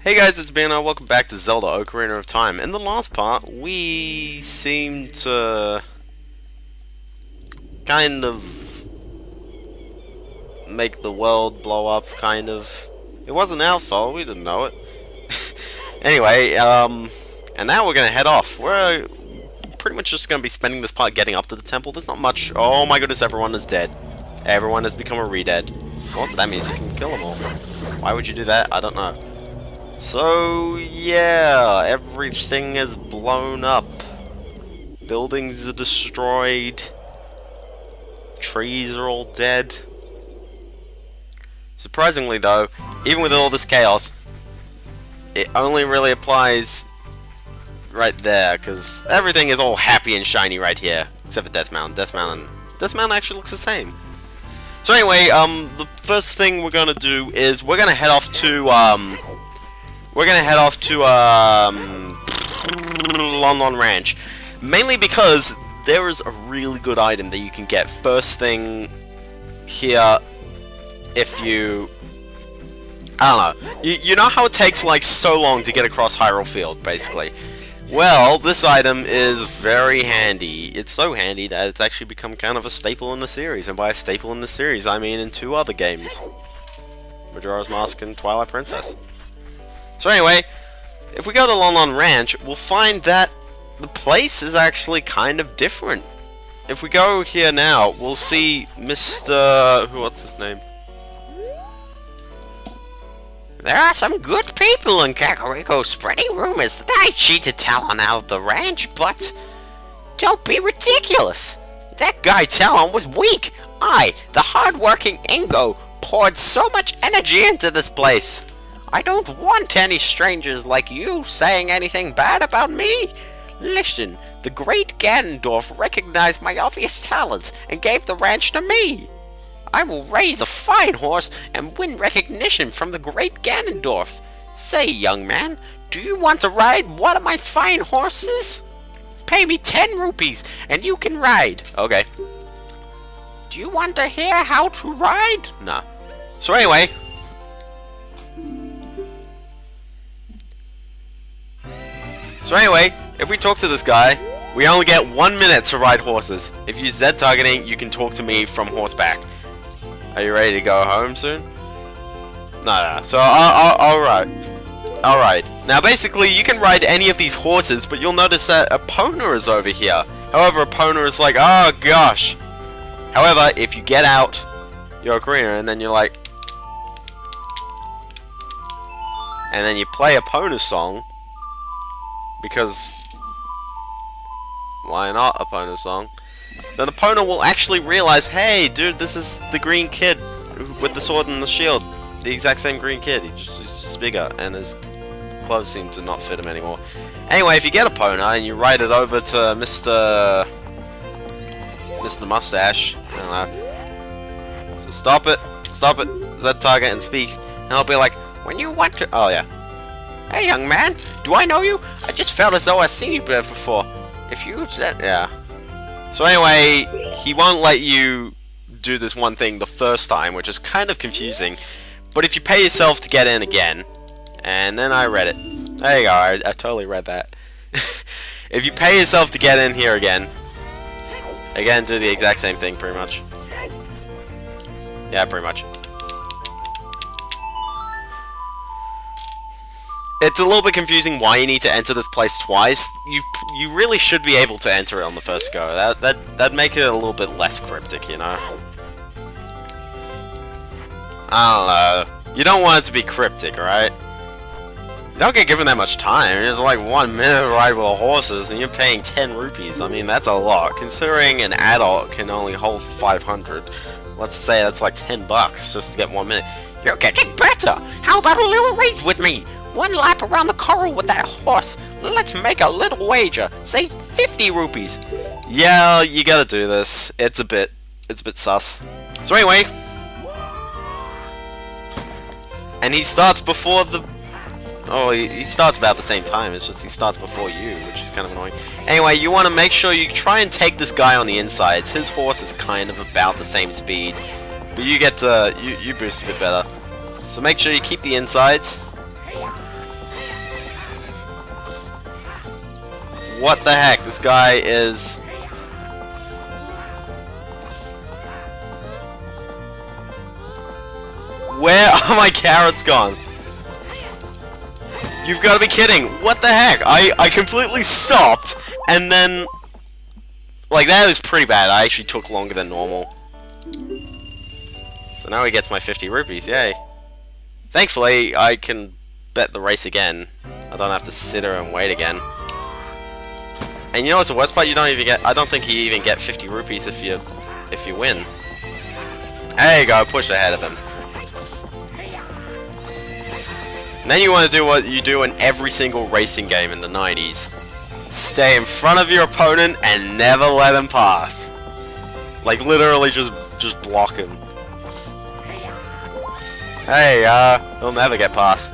Hey guys, it's Ben. Welcome back to Zelda Ocarina of Time. In the last part, we seemed to kind of make the world blow up, kind of. It wasn't our fault, we didn't know it. Anyway, and now we're gonna head off. We're pretty much just gonna be spending this part getting up to the temple. There's not much. Oh my goodness, everyone is dead. Everyone has become a re-dead. Also, that means you can kill them all. Why would you do that? I don't know. So, yeah, everything is blown up. Buildings are destroyed. Trees are all dead. Surprisingly, though, even with all this chaos, it only really applies right there, because everything is all happy and shiny right here. Except for Death Mountain. Death Mountain actually looks the same. So anyway, the first thing we're gonna do is we're gonna head off to, Lon Ranch. Mainly because there is a really good item that you can get first thing here if you... I don't know. You know how it takes like so long to get across Hyrule Field, basically? Well, this item is very handy. It's so handy that it's actually become kind of a staple in the series. And by a staple in the series, I mean in two other games. Majora's Mask and Twilight Princess. So anyway, if we go to Lon Ranch, we'll find that the place is actually kind of different. If we go here now, we'll see Mr... what's his name? There are some good people in Kakariko spreading rumors that I cheated Talon out of the ranch, but don't be ridiculous. That guy Talon was weak. I, the hard-working Ingo, poured so much energy into this place. I don't want any strangers like you saying anything bad about me. Listen, the great Ganondorf recognized my obvious talents and gave the ranch to me. I will raise a fine horse and win recognition from the great Ganondorf. Say, young man, do you want to ride one of my fine horses? Pay me 10 rupees and you can ride. Okay. Do you want to hear how to ride? Nah. So anyway... if we talk to this guy, we only get 1 minute to ride horses. If you use Z targeting, you can talk to me from horseback. Are you ready to go home soon? No. So Alright. Now basically, you can ride any of these horses, but you'll notice that Epona is over here. However, Epona is like, oh gosh. However, if you get out your Ocarina and then you're like... and then you play Epona's song... because... why not Epona's song? Then Epona will actually realize, hey, dude, this is the green kid with the sword and the shield. The exact same green kid. He's just bigger, and his clothes seem to not fit him anymore. Anyway, if you get Epona and you ride it over to Mr. Mustache, I don't know. So stop it, Z target and speak, and I'll be like, when you want to... oh yeah. Hey, young man, do I know you? I just felt as though I've seen you before. If you said... yeah. So anyway, he won't let you do this one thing the first time, which is kind of confusing. But if you pay yourself to get in again, and then I read it. There you go, I totally read that. If you pay yourself to get in here again, do the exact same thing, pretty much. Yeah, pretty much. It's a little bit confusing why you need to enter this place twice. You really should be able to enter it on the first go. That'd make it a little bit less cryptic, you know. I don't know. You don't want it to be cryptic, right? You don't get given that much time. It's like 1 minute ride with the horses, and you're paying 10 rupees. I mean, that's a lot. Considering an adult can only hold 500, let's say that's like 10 bucks just to get 1 minute. You're getting better. How about a little race with me? 1 lap around the coral with that horse. Let's make a little wager. Say 50 rupees. Yeah, you gotta do this. It's a bit sus. So anyway, and he starts before the... oh, he starts about the same time. It's just he starts before you, which is kind of annoying. Anyway, you want to make sure you try and take this guy on the insides. His horse is kind of about the same speed, but you get to... you boost a bit better. So make sure you keep the insides. What the heck? This guy is... Where are my carrots gone? You've got to be kidding. What the heck? I completely stopped, and then... Like, that was pretty bad. I actually took longer than normal. So now he gets my 50 rupees. Yay. Thankfully, I can bet the race again. I don't have to sit here and wait again. And you know what's the worst part? You don't even get... I don't think you even get 50 rupees if you win. There you go. Push ahead of him. And then you want to do what you do in every single racing game in the 90s. Stay in front of your opponent and never let him pass. Like, literally just block him. Hey, he'll never get past.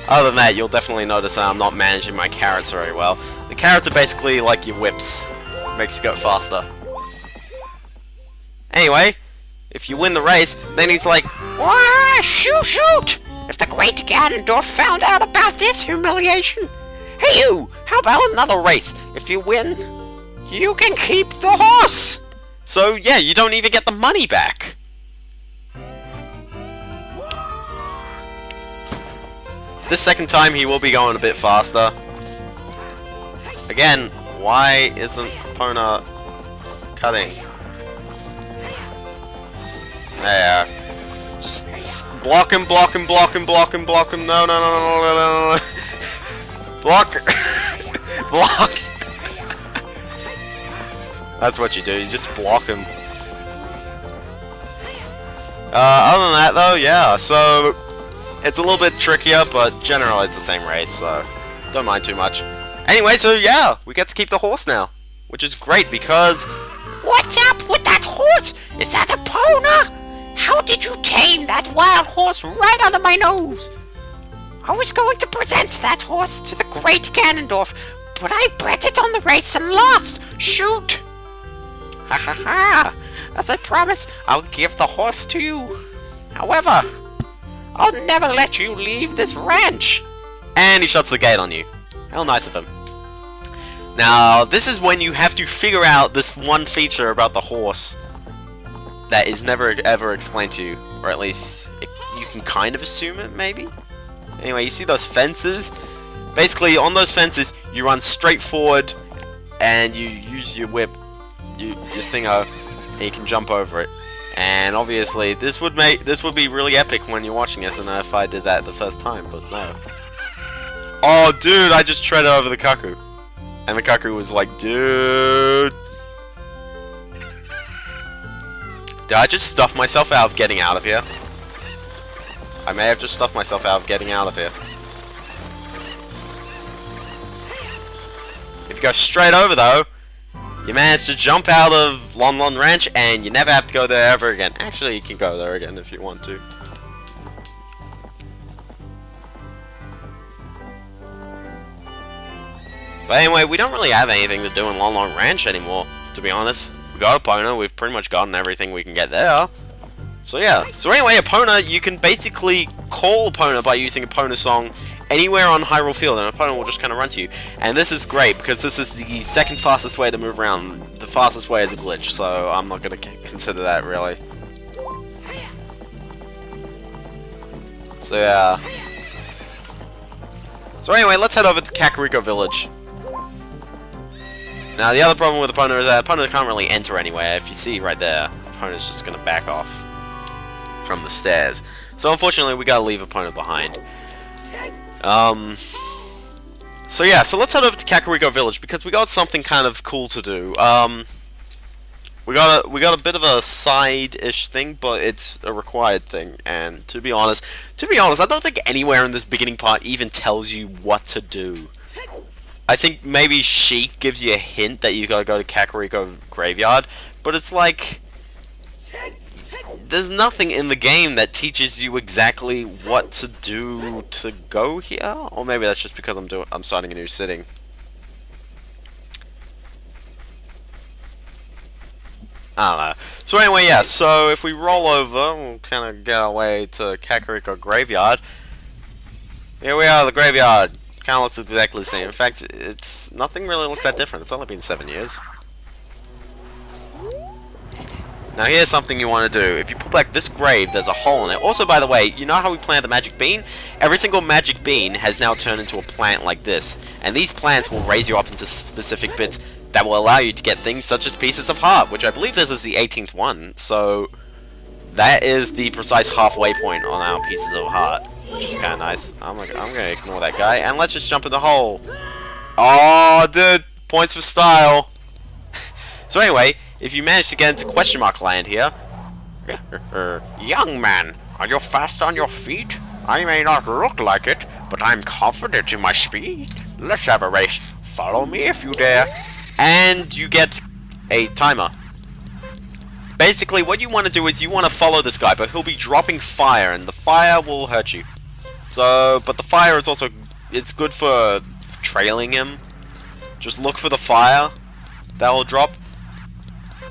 Other than that, you'll definitely notice that I'm not managing my carrots very well. The carrots are basically like your whips. Makes you go faster. Anyway, if you win the race, then he's like, "Wah, shoot! If the great Ganondorf found out about this humiliation. Hey you, how about another race? If you win, you can keep the horse." So yeah, you don't even get the money back. This second time he will be going a bit faster. Again, why isn't Epona cutting? There. Just block him, block him, block him, block him, block him. No, no, no, no, no, no, no. Block. Block. That's what you do. You just block him. Other than that, though, yeah. So it's a little bit trickier, but generally it's the same race, so don't mind too much. Anyway, so yeah, we get to keep the horse now, which is great because... What's up with that horse? Is that Epona? How did you tame that wild horse right under my nose? I was going to present that horse to the great Ganondorf, but I bet it on the race and lost! Shoot! Ha ha ha! As I promised, I'll give the horse to you. However, I'll never let you leave this ranch. And he shuts the gate on you. How nice of him. Now, this is when you have to figure out this one feature about the horse that is never ever explained to you, or at least you can kind of assume it, maybe? Anyway, you see those fences? Basically, on those fences, you run straight forward, and you use your whip, your thingo, and you can jump over it. And obviously, this would be really epic when you're watching this, and if I did that the first time, but no. Oh, dude, I just treaded over the cuckoo. And the cuckoo was like, dude. Did I just stuff myself out of getting out of here? I may have just stuffed myself out of getting out of here. If you go straight over, though, you manage to jump out of Lon Lon Ranch, and you never have to go there ever again. Actually, you can go there again if you want to. But anyway, we don't really have anything to do in Lon Lon Ranch anymore, to be honest. We got Epona, we've pretty much gotten everything we can get there. So yeah. So anyway, Epona, you can basically call Epona by using Epona's song anywhere on Hyrule Field, and Epona will just kind of run to you. And this is great, because this is the second fastest way to move around. The fastest way is a glitch, so I'm not going to consider that, really. So yeah. So anyway, let's head over to Kakariko Village. Now, the other problem with Epona is that Epona can't really enter anywhere. If you see right there, Epona's just going to back off from the stairs. So, unfortunately, we got to leave Epona behind. So, yeah, so let's head over to Kakariko Village, because we got something kind of cool to do. We got a bit of a side-ish thing, but it's a required thing. And to be honest, I don't think anywhere in this beginning part even tells you what to do. I think maybe Sheik gives you a hint that you gotta go to Kakariko Graveyard, but it's like there's nothing in the game that teaches you exactly what to do to go here. Or maybe that's just because I'm starting a new sitting. I don't know. So anyway, yeah. So if we roll over, we'll kind of get our way to Kakariko Graveyard. Here we are, the graveyard. Kind of looks exactly the same. In fact, it's nothing really looks that different. It's only been 7 years. Now here's something you want to do. If you pull back this grave, there's a hole in it. Also, by the way, you know how we planted the magic bean? Every single magic bean has now turned into a plant like this. And these plants will raise you up into specific bits that will allow you to get things such as pieces of heart, which I believe this is the 18th one. So that is the precise halfway point on our pieces of heart, which is kind of nice. I'm gonna ignore that guy, and let's just jump in the hole. Oh, dude, points for style. So anyway, if you manage to get into question mark land here, Young man, are you fast on your feet? I may not look like it, but I'm confident in my speed. Let's have a race. Follow me if you dare. and you get a timer. Basically, what you want to do is you want to follow this guy, but he'll be dropping fire, and the fire will hurt you. So, but the fire is also, it's good for trailing him. Just look for the fire that will drop.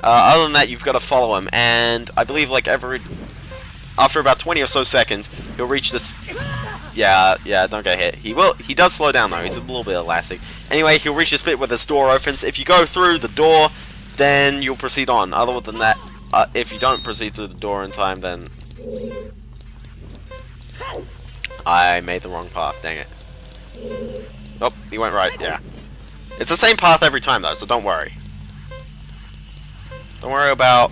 Other than that, you've got to follow him, and I believe like after about 20 or so seconds, he'll reach this. Yeah, don't get hit. He does slow down though. He's a little bit elastic. Anyway, he'll reach this bit where this door opens. If you go through the door, then you'll proceed on. Other than that, if you don't proceed through the door in time, then I made the wrong path. Dang it. Oh, he went right. Yeah. It's the same path every time though, so don't worry. Don't worry about...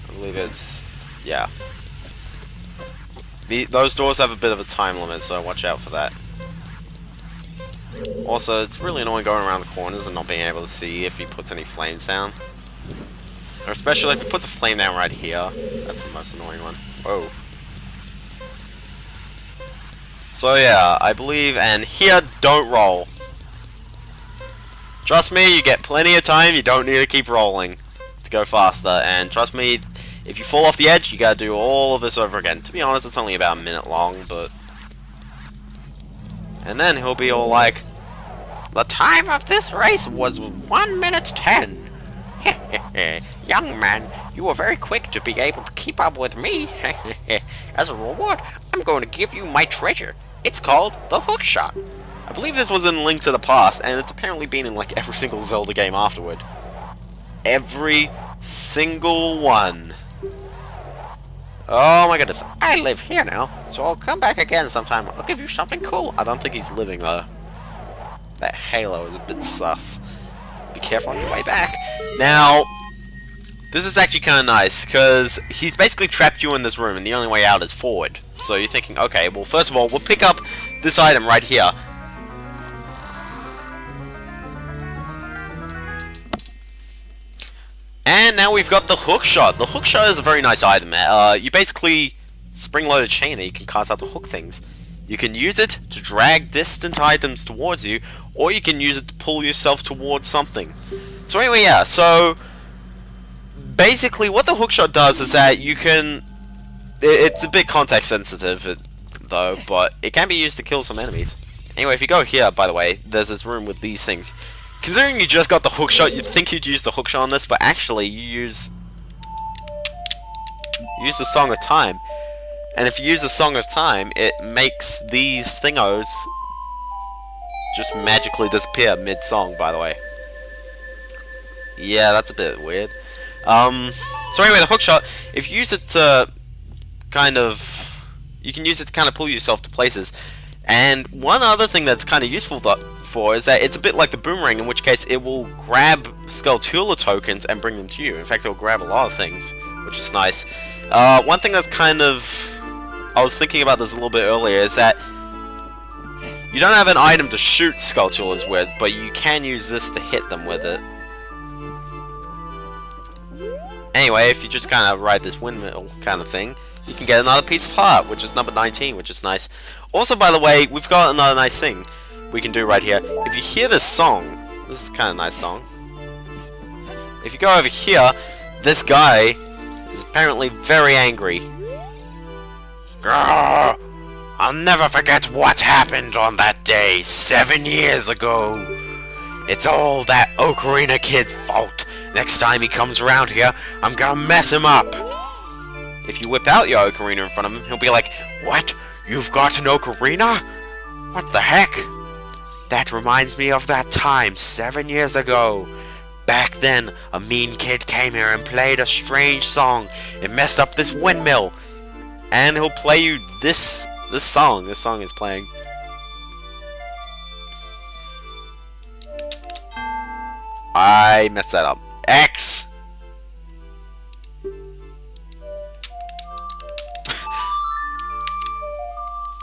I believe it's... yeah. Those doors have a bit of a time limit, so watch out for that. Also, it's really annoying going around the corners and not being able to see if he puts any flames down. Or especially if he puts a flame down right here. That's the most annoying one. Whoa. So yeah, I believe, and here, don't roll. Trust me, you get plenty of time, you don't need to keep rolling to go faster, and trust me, if you fall off the edge, you gotta do all of this over again. To be honest, it's only about a minute long, but... and then he'll be all like, the time of this race was 1 minute 10. Young man, you were very quick to be able to keep up with me. As a reward, I'm going to give you my treasure. It's called the hook shot. I believe this was in Link to the Past, and it's apparently been in like every single Zelda game afterward. Every single one. Oh my goodness. I live here now, so I'll come back again sometime. I'll give you something cool. I don't think he's living though. That halo is a bit sus. Be careful on your way back. Now, this is actually kind of nice, because he's basically trapped you in this room, and the only way out is forward. So you're thinking, okay, well first of all, we'll pick up this item right here. And now we've got the hook shot. The hook shot is a very nice item. You basically spring-load a chain that you can cast out to hook things. You can use it to drag distant items towards you, or you can use it to pull yourself towards something. So anyway, yeah, so basically what the hook shot does is that you can... it's a bit context sensitive, though, but it can be used to kill some enemies. Anyway, if you go here, by the way, there's this room with these things. Considering you just got the hook shot, you'd think you'd use the hook shot on this, but actually you use the Song of Time. And if you use the Song of Time, it makes these thingos just magically disappear mid-song, by the way. Yeah, that's a bit weird. So anyway, the hook shot, if you use it to kind of... you can use it to kind of pull yourself to places. And one other thing that's kind of useful for is that it's a bit like the boomerang, in which case it will grab Skulltula tokens and bring them to you. In fact, it'll grab a lot of things, which is nice. One thing that's kind of... I was thinking about this a little bit earlier, is that you don't have an item to shoot Skulltulas with, but you can use this to hit them with it. Anyway, if you just kind of ride this windmill kind of thing, you can get another piece of heart, which is number 19, which is nice. Also, by the way, we've got another nice thing we can do right here. If you hear this song, this is kind of a nice song. If you go over here, this guy is apparently very angry. Grrr, I'll never forget what happened on that day 7 years ago. It's all that Ocarina kid's fault. Next time he comes around here, I'm gonna mess him up. If you whip out your ocarina in front of him, he'll be like, what? You've got an ocarina? What the heck? That reminds me of that time 7 years ago. Back then, a mean kid came here and played a strange song. It messed up this windmill. And he'll play you this song. This song is playing. I messed that up. X!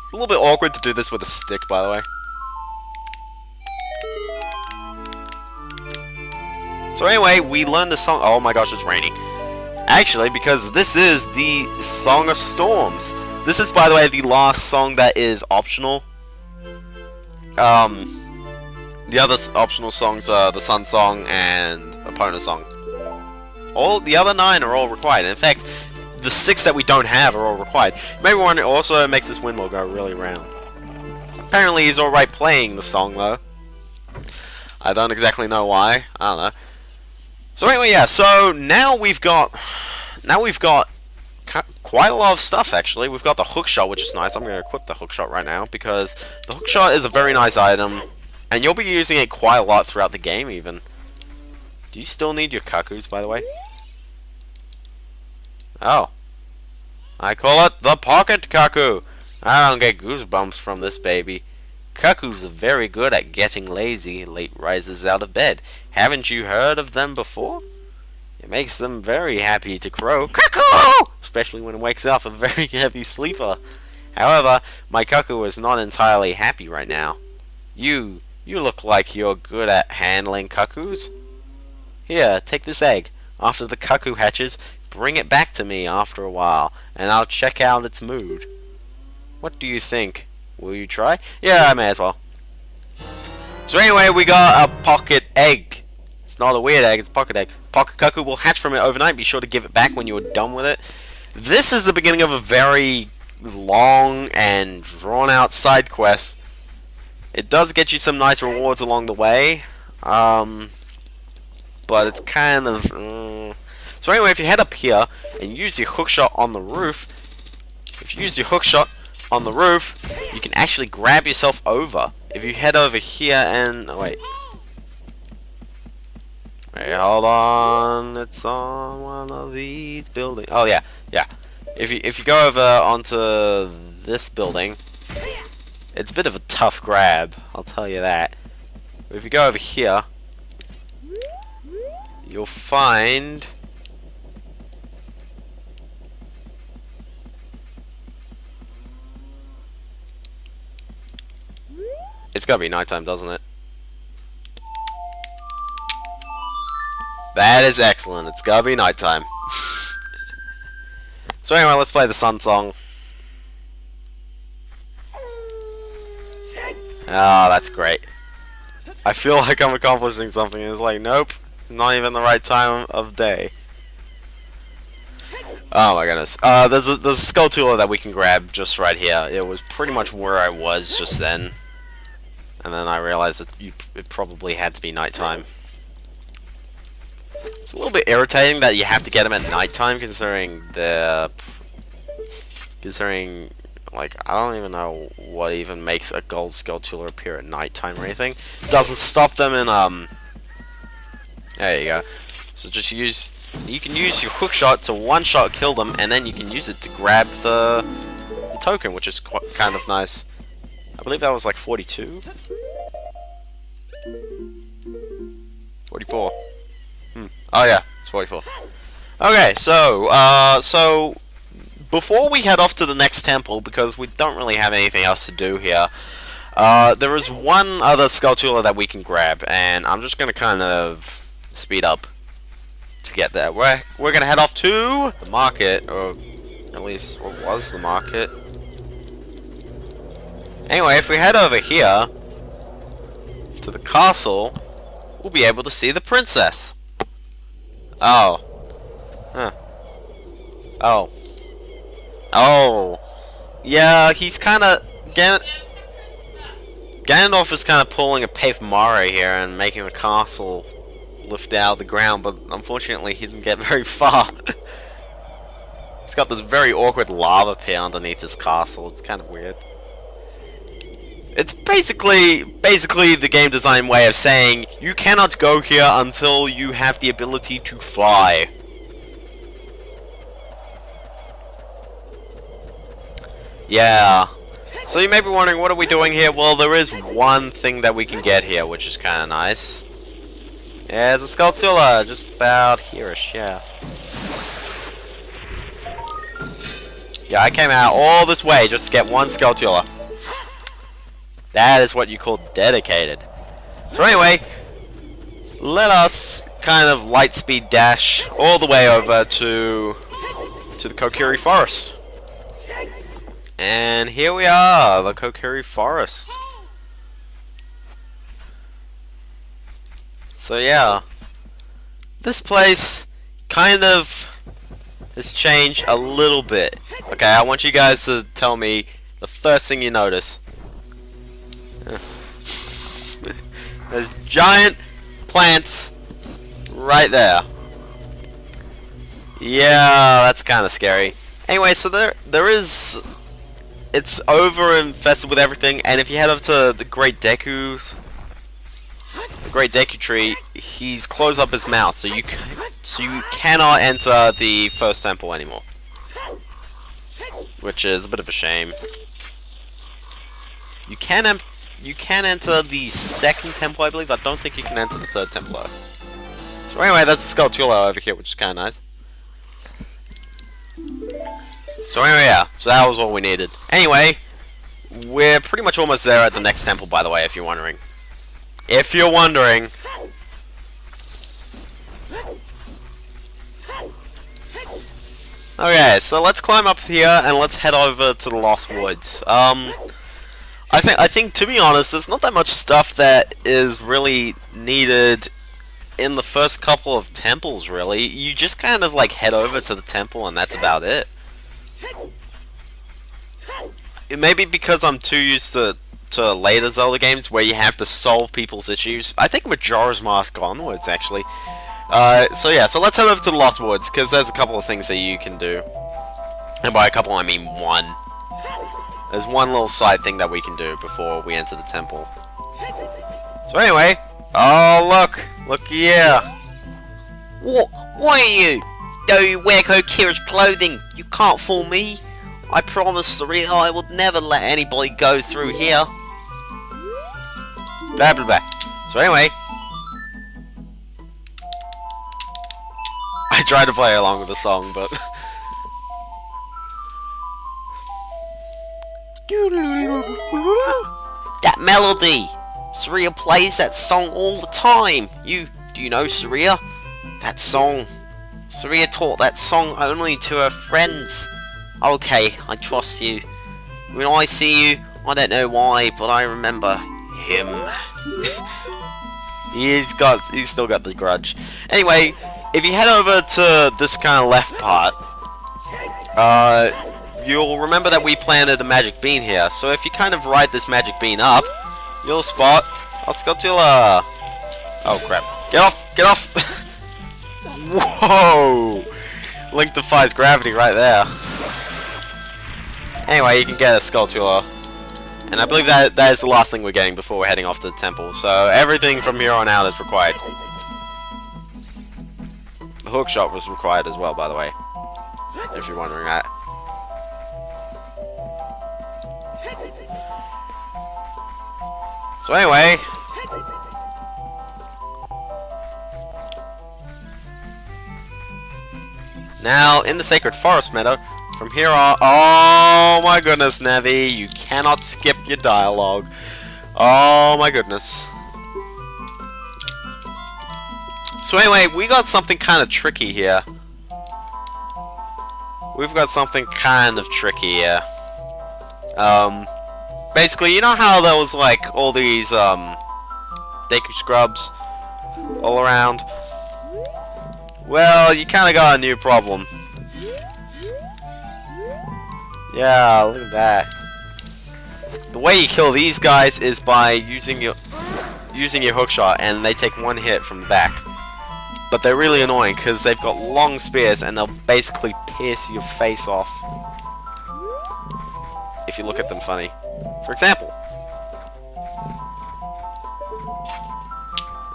It's a little bit awkward to do this with a stick, by the way. So anyway, we learned the song. Oh my gosh, it's raining. Actually, because this is the Song of Storms. This is, by the way, the last song that is optional. The other optional songs are the Sun Song and Opponent Song. All the other 9 are all required. In fact, the 6 that we don't have are all required. Maybe one also makes this windmill go really round. Apparently he's alright playing the song though. I don't exactly know why. I don't know. So anyway, yeah. So now we've got quite a lot of stuff actually. We've got the hookshot, which is nice. I'm going to equip the hookshot right now because the hookshot is a very nice item, and you'll be using it quite a lot throughout the game. Even. Do you still need your kakus, by the way? Oh. I call it the Pocket Kaku. I don't get goosebumps from this baby. Kakus are very good at getting lazy late rises out of bed. Haven't you heard of them before? It makes them very happy to crow. Cuckoo! Especially when it wakes up a very heavy sleeper. However, my cuckoo is not entirely happy right now. You look like you're good at handling cuckoos. Here, take this egg. After the cuckoo hatches, bring it back to me after a while, and I'll check out its mood. What do you think? Will you try? Yeah, I may as well. So anyway, we got a pocket egg. It's not a weird egg, it's a pocket egg. Pocket cuckoo will hatch from it overnight. Be sure to give it back when you are done with it. This is the beginning of a very long and drawn-out side quest. It does get you some nice rewards along the way. But it's kind of... So anyway, if you head up here and use your hookshot on the roof, you can actually grab yourself over. If you head over here and... oh, wait, hold on. It's on one of these buildings. Oh, yeah. If you go over onto this building, it's a bit of a tough grab, I'll tell you that. But if you go over here, you'll find... it's gotta be nighttime, doesn't it? That is excellent. It's gotta be nighttime. So anyway, let's play the Sun Song. Ah, that's great. I feel like I'm accomplishing something, and it's like, nope, not even the right time of day. Oh my goodness. There's a skull tooler that we can grab just right here. It was pretty much where I was just then. And then I realized that it probably had to be nighttime. It's a little bit irritating that you have to get them at nighttime, considering like, I don't even know what even makes a gold skull tooler appear at nighttime or anything. Doesn't stop them in, there you go. So just you can use your hookshot to one-shot kill them, and then you can use it to grab the token, which is kind of nice. I believe that was like 42? 44. Oh yeah, it's 44. Okay, so before we head off to the next temple, because we don't really have anything else to do here, there is one other skull tooler that we can grab, and I'm just gonna kind of speed up to get there. We're gonna head off to the market, or at least what was the market. Anyway, if we head over here to the castle, we'll be able to see the princess. Oh. Huh. Oh. Oh. Yeah, he's kind of... Ganondorf is kind of pulling a Paper Mario here and making the castle lift out of the ground, but unfortunately he didn't get very far. He's got this very awkward lava pit underneath his castle. It's kind of weird. It's basically the game design way of saying you cannot go here until you have the ability to fly. Yeah. So you may be wondering, what are we doing here? Well, there is one thing that we can get here, which is kind of nice. Yeah, there's a Skulltula, just about here-ish, yeah. Yeah, I came out all this way just to get one Skulltula. That is what you call dedicated. So anyway, let us kind of light speed dash all the way over to the Kokiri Forest. And here we are, the Kokiri Forest. So yeah, this place kind of has changed a little bit. Okay, I want you guys to tell me the first thing you notice. There's giant plants right there. Yeah, that's kind of scary. Anyway, so there is... It's over infested with everything, and if you head over to the Great Deku tree, he's closed up his mouth, so you cannot enter the first temple anymore, which is a bit of a shame. You can enter the second temple, I believe. I don't think you can enter the third temple though. So anyway, that's a Skulltula over here, which is kind of nice. So anyway, yeah, so that was all we needed. Anyway, we're pretty much almost there at the next temple, by the way, if you're wondering. If you're wondering. Okay, so let's climb up here and let's head over to the Lost Woods. I think to be honest, there's not that much stuff that is really needed in the first couple of temples, really. You just kind of like head over to the temple and that's about it. It may be because I'm too used to later Zelda games where you have to solve people's issues. I think Majora's Mask onwards, actually. So yeah, so let's head over to the Lost Woods, because there's a couple of things that you can do. And by a couple, I mean one. There's one little side thing that we can do before we enter the temple. So anyway, oh look! Look here! What? Why are you? Though you wear Kokira's clothing, you can't fool me. I promise, Saria, I would never let anybody go through here. Blah blah blah. So anyway, I tried to play along with the song, but that melody! Saria plays that song all the time. Do you know Saria? That song. Saria taught that song only to her friends. Okay, I trust you. When I see you, I don't know why, but I remember him. he's still got the grudge. Anyway, if you head over to this kind of left part, you'll remember that we planted a magic bean here. So if you kind of ride this magic bean up, you'll spot a Skulltula. Oh crap! Get off! Get off! Whoa! Link defies gravity right there. Anyway, you can get a Skulltula. And I believe that is the last thing we're getting before we're heading off to the temple. So everything from here on out is required. The hookshot was required as well, by the way. If you're wondering that. So anyway, now in the Sacred Forest Meadow, from here on, oh my goodness, Navi, you cannot skip your dialogue. Oh my goodness. So anyway, we got something kind of tricky here. We've got something kind of tricky here. Basically, you know how there was like all these Deku scrubs all around? Well, you kind of got a new problem. Yeah, look at that. The way you kill these guys is by using your hookshot, and they take one hit from the back. But they're really annoying because they've got long spears and they'll basically pierce your face off if you look at them funny. For example,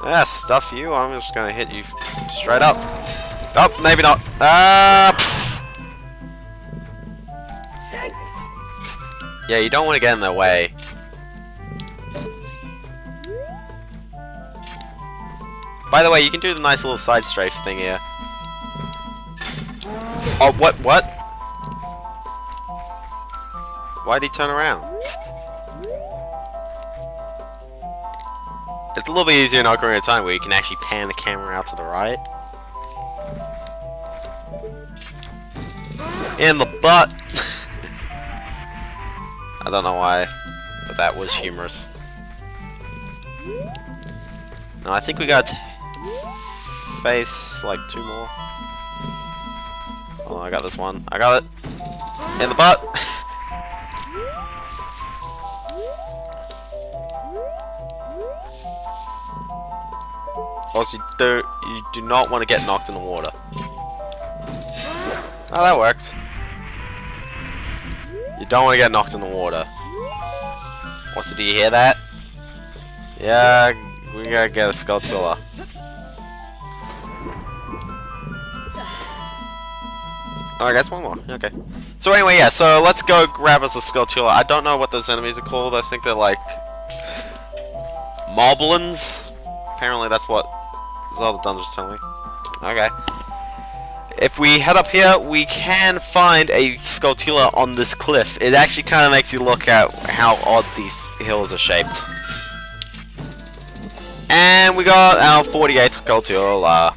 Yeah, stuff you. I'm just gonna hit you straight up. Oh, maybe not. Yeah, you don't want to get in their way. By the way, you can do the nice little side strafe thing here. Oh, what? Why'd he turn around? It's a little bit easier in Ocarina of Time where you can actually pan the camera out to the right. In the butt! I don't know why, but that was humorous. No, I think we got face like 2 more. Oh, I got this one. I got it! In the butt! Also, you do not want to get knocked in the water. Oh, that worked. You don't want to get knocked in the water. Also, do you hear that? Yeah, we gotta get a Skulltula. Oh, I guess one more. Okay. So anyway, yeah. So let's go grab us a Skulltula. I don't know what those enemies are called. I think they're like moblins. Apparently, that's what Zelda Dungeons tell me. Okay. If we head up here, we can find a Skulltula on this cliff. It actually kind of makes you look at how odd these hills are shaped. And we got our 48th Skulltula.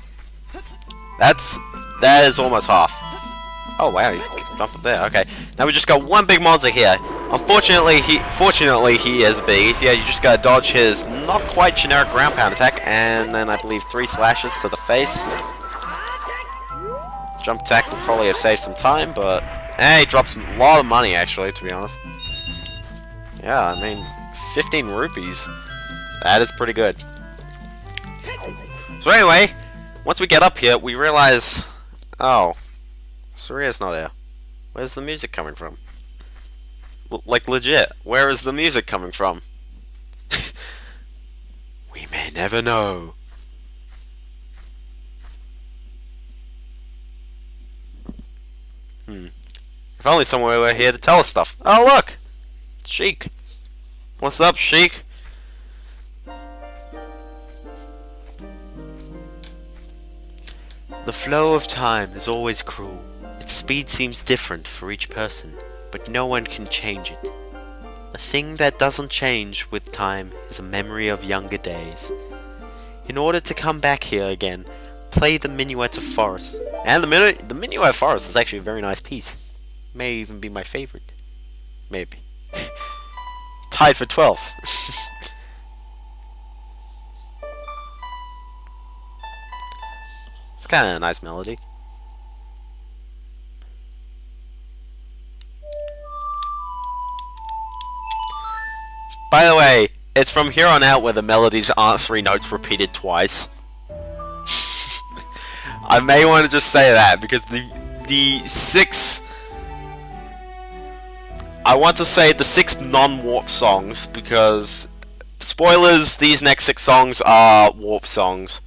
That is almost half. Oh wow, you can jump up there. Okay. Now we just got one big monster here. Unfortunately, fortunately he is big. Yeah, you just gotta dodge his not quite generic ground pound attack, and then I believe 3 slashes to the face. Jump attack will probably have saved some time, but hey, drops a lot of money actually, to be honest. Yeah, I mean, 15 rupees. That is pretty good. So anyway, once we get up here, we realize, oh, Saria's not here. Where's the music coming from? Like legit, where is the music coming from? We may never know. If only someone were here to tell us stuff. Oh look! Sheik. What's up, Sheik? The flow of time is always cruel. Its speed seems different for each person, but no one can change it. The thing that doesn't change with time is a memory of younger days. In order to come back here again, play the Minuet of Forest. And the Minuet of Forest is actually a very nice piece. May even be my favorite. Maybe. Tied for 12th. It's kind of a nice melody. By the way, it's from here on out where the melodies aren't 3 notes repeated twice. I may want to just say that because the 6, I want to say the 6 non-warp songs, because spoilers, these next 6 songs are warp songs.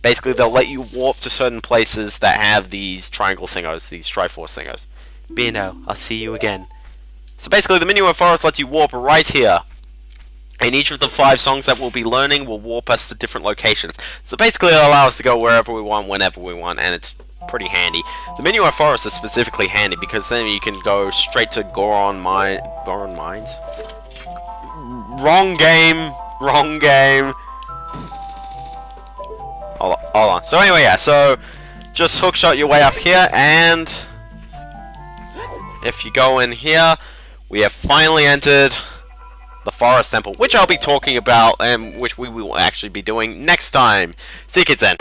Basically, they'll let you warp to certain places that have these triangle thingos, these Triforce thingos. Beano, I'll see you again. So basically, the Minuet Forest lets you warp right here. And each of the 5 songs that we'll be learning will warp us to different locations. So basically, it'll allow us to go wherever we want, whenever we want, and it's pretty handy. The Minuet Forest is specifically handy because then you can go straight to Goron Mines? Wrong game! Wrong game! Hold on. So anyway, yeah, so just hookshot your way up here, and if you go in here, we have finally entered the Forest Temple, which I'll be talking about, and which we will actually be doing next time. See you kids then.